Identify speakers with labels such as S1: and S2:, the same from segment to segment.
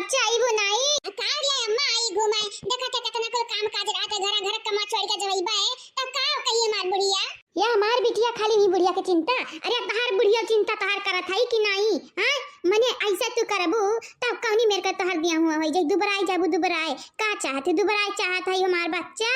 S1: बच्चा आई बुनाई कार ले अम्मा आई घुमाए देखा के कितना को काम काज रात घर घर कमा छोड़ के जइबा है तब का कहिए मार बुढ़िया या हमार बिटिया खाली नहीं बुढ़िया के चिंता अरे तहार बुढ़िया चिंता तहार करत है कि नहीं हां मने ऐसा तू करबू तब कौनी मेरे का तहार बियाह हुआ है जे दुबराई जाबू दुबराई का चाहते दुबराई चाहत है हमार बच्चा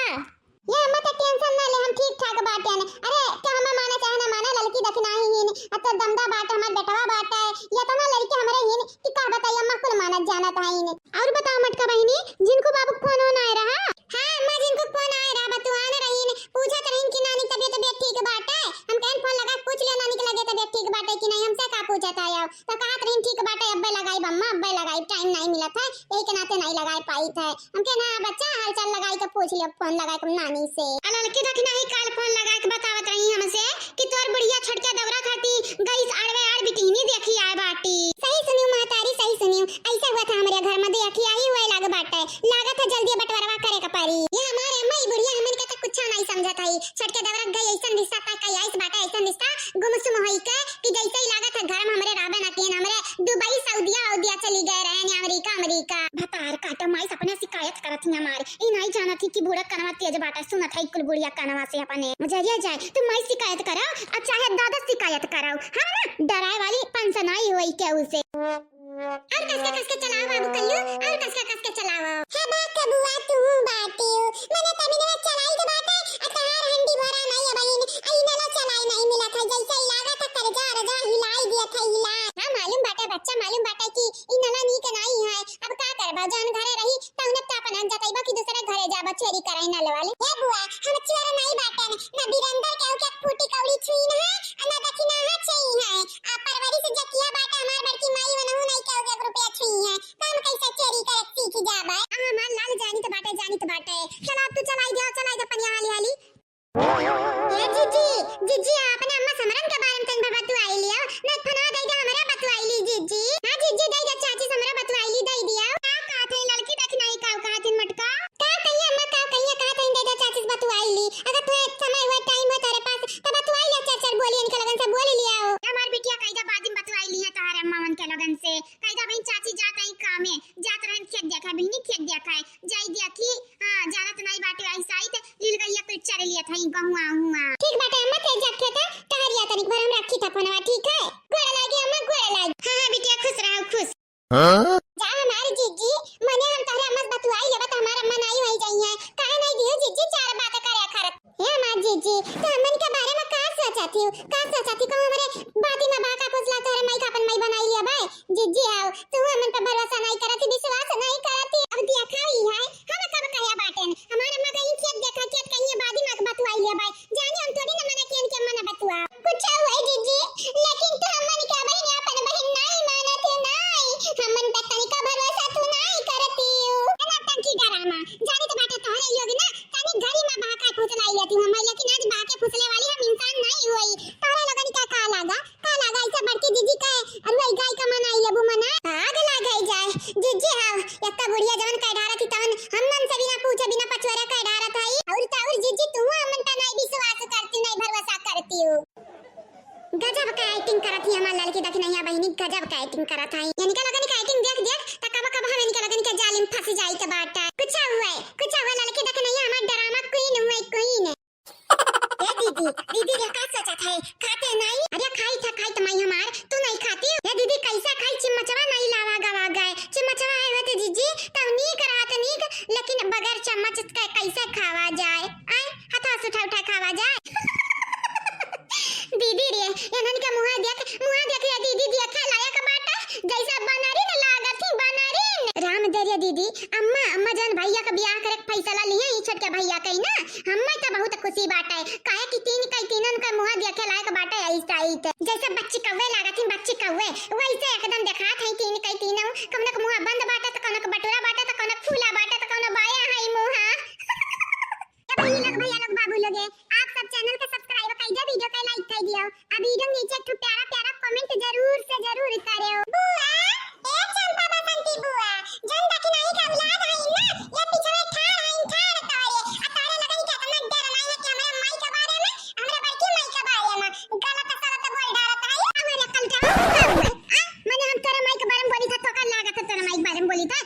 S1: ये मत टेंशन ना ले हम ठीक ठाक बाटे ने अरे क्या हम माना चाहे ना माना लड़की देखना ही हिन तो दमदा बाटे हमार बेटवा बाटे ये तो ना लड़की हमरे हिन कि का बताई अम्मा कुल माना जाना था हिन और बताओ मटका बहिनी जिनको बाबू फोन होना आ रहा हां अम्मा जिनको फोन आ रहा बतू आना रही पूछत रही कि नानी तबीयत ठीक बाटे हम कहन फोन लगा पूछ लिया नानी के लगे तबीयत ठीक बाटे कि नहीं हमसे का पूछत आया तो कहत रही ठीक बाटे अब्बे लगाई अम्मा अब्बे लगाई टाइम नहीं मिला था यही के नाते नहीं लगाई पाई था हम कहना बच्चा हाल चाल लगाई तो पूछ लिया फोन लगाई को नानी से लड़की तक नहीं काल फोन लगा के बतावत रही हमसे कि तोर बुढ़िया छोटका दौरा खाती गई अड़वे अड़ बिटिनी देखी आए बाटी सही सुनियो महतारी सही सुनियो ऐसा हुआ था हमारे घर में देखी आई हुए लाग बाटे लागत है जल्दी बंटवारा करे का पारी ये हमारे अम्मा ही बुढ़िया हमन का कुछ नहीं समझत है छोटके दौरा गई ऐसा रिश्ता का कई आइस बाटे ऐसा रिश्ता गुमसुम होई के कि जैसे ही लागत है घर में हमरे राबे ना तीन हमरे दुबई सऊदीया चली गए रहे अमेरिका भतार काटा माई अपने शिकायत करत थी हमारे ई नहीं जाना थी कि बूढ़ा कनवा तेज बाटा सुनत है कुल बुढ़िया कनवा से अपने मुझे ये जाए तुम मैं शिकायत कराओ और चाहे दादा शिकायत कराओ हाँ ना डराए वाली पंसन आई हुई क्या उसे और कस के चलाओ बाबू कल्लू और कस के चलाओ है बात का बुआ तू बाटी मैंने तभी ने चलाई के बाटे अतार हंडी भरा नहीं है बहन आई नला चलाई नहीं मिला था जैसे लगा था करजा रजा हिलाई दिया था हिला हां मालूम बाटे बच्चा मालूम बाटे कि ई नला नी के नहीं है अब का करबा जान घरे रही त उन्हें त अपन जातईबा कि दूसरे घरे जाबा चोरी कराई नल वाले ए बुआ हम चोर नहीं बाटे ना बिरंदर के के फूटी कौड़ी छुई ना ना दक्षिणा हा छई है आ परवरी से जकिया बाटे हमार बड़की माई बनहु नहीं के के रुपया छुई है काम कैसे चोरी करे सीख जाबा हां मां लाल जानी तो बाटे चला तू चलाई दे पनिया हाली हाली ए जीजी अपने अम्मा समरन के बारे में तन बतू आई लिया ना फना दे दे हमरा बतू आई ली जीजी हां जीजी दे दे चाची समरा बतू आई ली दे दिया का कहते लड़की देख नहीं का कहते मटका का कहिए अम्मा का कहिए कहते दे दे चाची बतू आई ली अगर तू समय हुआ टाइम हो तेरे पास तब बतू आई ले चाचा बोलिए इनके लगन से बोल लिया हमार बिटिया कहिदा बादिन बतू आई ली है तारे अम्मा मन के लगन से कहिदा बहन चाची जात आई काम में जात रहन खेत देखा बहनी खेत देखा है जाई देखी हां जानत नहीं बाटे ऐसा आई त लील गईया पेट चारे लिया था गहुआ हुआ ठीक बाटे अम्मा ते जात खेत टहरिया तनिक भर हम रखी था फोनवा ठीक है गोड़ लागी अम्मा गोड़ लागी हां बिटिया खुश रहो खुश हां जा हमारी जीजी मने हम तोहरे अम्मा बतू आई लेबा त हमार अम्मा नहीं होई जाई है काहे नहीं दियो जीजी चार बात करे खरत हे मां जीजी तो हमन के बारे में का सोचती को हमरे बाती में बाका फुसला तोरे मई का अपन मई बनाई लिया भाई जीजी आओ तू हमन पे भरोसा नहीं करती विश्वास नहीं करती अब दिया खाई है हम कब कहया बाटन हमार अम्मा कहीं खेत देखा खेत कहीं बादी में बतू आई लिया भाई जाने हम थोड़ी ना मने के मने बतुआ कुछ हुआ जीजी लेकिन तू हमन के बहन अपन बहन नहीं मानत नहीं हमन पे तनिका भरोसा तू नहीं करती ना टंकी डरामा जाने तो बाटे तोहरे योगी ना तनी घरी में बाका फुसलाई लेती हम लेकिन आज बाके फुसले वाली हम इंसान नहीं हुई तोहरे लगन का लागा ऐसा बड़की जीजी का अरे गाय का मना आई लेबू मना आग लगाई जाए जीजी हां एक बुढ़िया जवन का ढारा थी तवन हमन से बिना पूछे बिना पचवरा का ढारा था और जीजी तू हमन पे नहीं विश्वास करती नहीं भरोसा करती हो गजब का एक्टिंग करत ही हमार लड़की देख नहीं बहिनी गजब का एक्टिंग करत है यानी का लगन का एक्टिंग देख त कब हम इनके लगन के जालिम फंस जाई के बाटा कुछ हुआ लड़की देख नहीं हमार ड्रामा क्वीन हुई क्वीन ए दीदी रे का सोचत है खाते नहीं अरे खाई त मैं हमार तू नहीं खाती ए दीदी कैसा खाई चिमचवा नहीं लावा गवा गए चिमचवा आए होते जीजी तब नी करात नी लेकिन बगैर चम्मच के कैसे खावा जाए आए हाथ से उठा खावा जाए दीदी रे एनन के मुंह देख रे दीदी देखा लायक बाटा जैसा बनारी न लागत थी बनारी राम दरिया दीदी अम्मा जान भैया का ब्याह करे फैसला लिए ई छोटके भैया कई ना हम्मा त बहुत खुशी बाटा है काहे कि तीनन का मुंह देखे लायक बाटा ऐसा ही जैसे बच्ची कव्वे लागत थी बच्ची कव्वे वैसे एकदम दिखात है तीनों कौनक मुंह बंद बाटा त कौनक बटुरा बाटा त कौनक फूला बाटा त कौन बाया है मुंह या भैया लोग बाबू लोग आप सब चैनल के सब्सक्राइब कर दो वीडियो का लाइक कर दियो अब वीडियो नीचे एक प्यारा कमेंट जरूर से जरूर करियो बुआ ए चंपा बसंती बुआ जन दखी नहीं का औलाद है ना ये पिछले ठाड़ तारे अतारे लगन के इतना डर नहीं है कि हमारे माई के बारे में हमारे बड़की माई के बारे में गलत बोल डालता है हमारे कल का मैंने हम तेरे माई के बारे में बोली था तो कल लागत तेरे माई के बारे में बोली था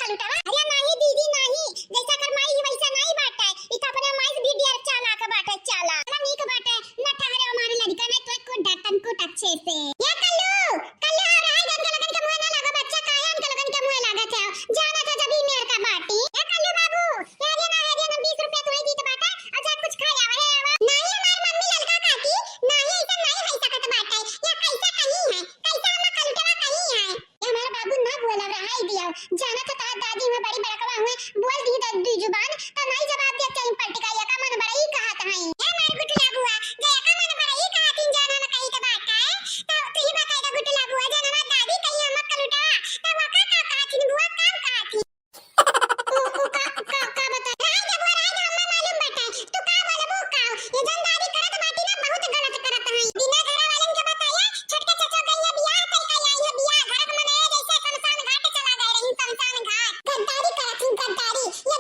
S1: कलुटा अरे नहीं दीदी नहीं जैसा कर माई वैसा नहीं बाटा इ त अपने माई से भी डेर चाला के बाटा चाला ना नीक बाटा न ठहरे हमारे लड़का ने तो को डटन को अच्छे से ये कल्लू कल्लू आ रहा है गन के लगन के मुंह ना लगा बच्चा कायन के लगन के मुंह लगा था जाना था जब मेर का बाटी ए कल्लू बाबू ये ना 20 रुपया तो ही दी तो बाटा अच्छा कुछ खा जावे है नहीं हमार मम्मी लड़का काकी नहीं ऐसा नहीं है सकत बाटा या कैसा कहीं है कैसा हम कलुटवा कहीं है ये हमारा बाबू ना बोला रहा है दिया जाना था तार दादी में बड़ी बड़कवा हुए बोल दी दी जुबान तो नहीं जवाब दिया कहीं पलट का या का मन बड़ा ही कहा था है ए मार गुटला बुआ जया का मन बड़ा ही कहा तीन जाना ना कहीं तो बात है तो तू ही बता दे गुटला बुआ जाना ना दादी कहीं हम कलुटा तो वो का कहा थी बुआ काम कहा थी ओ का बता राय जब वो राय हम मालूम बता तू का बोलबो का ये जन दादी करत बाटी ना बहुत गलत करत है बिना घर वालन के बताया छोटका चाचा कहीं बियाह कई कई आई है बियाह घर में जैसे शमशान घाट चला गए रही शमशान घाट गद्दारी करत हूं गद्दारी ये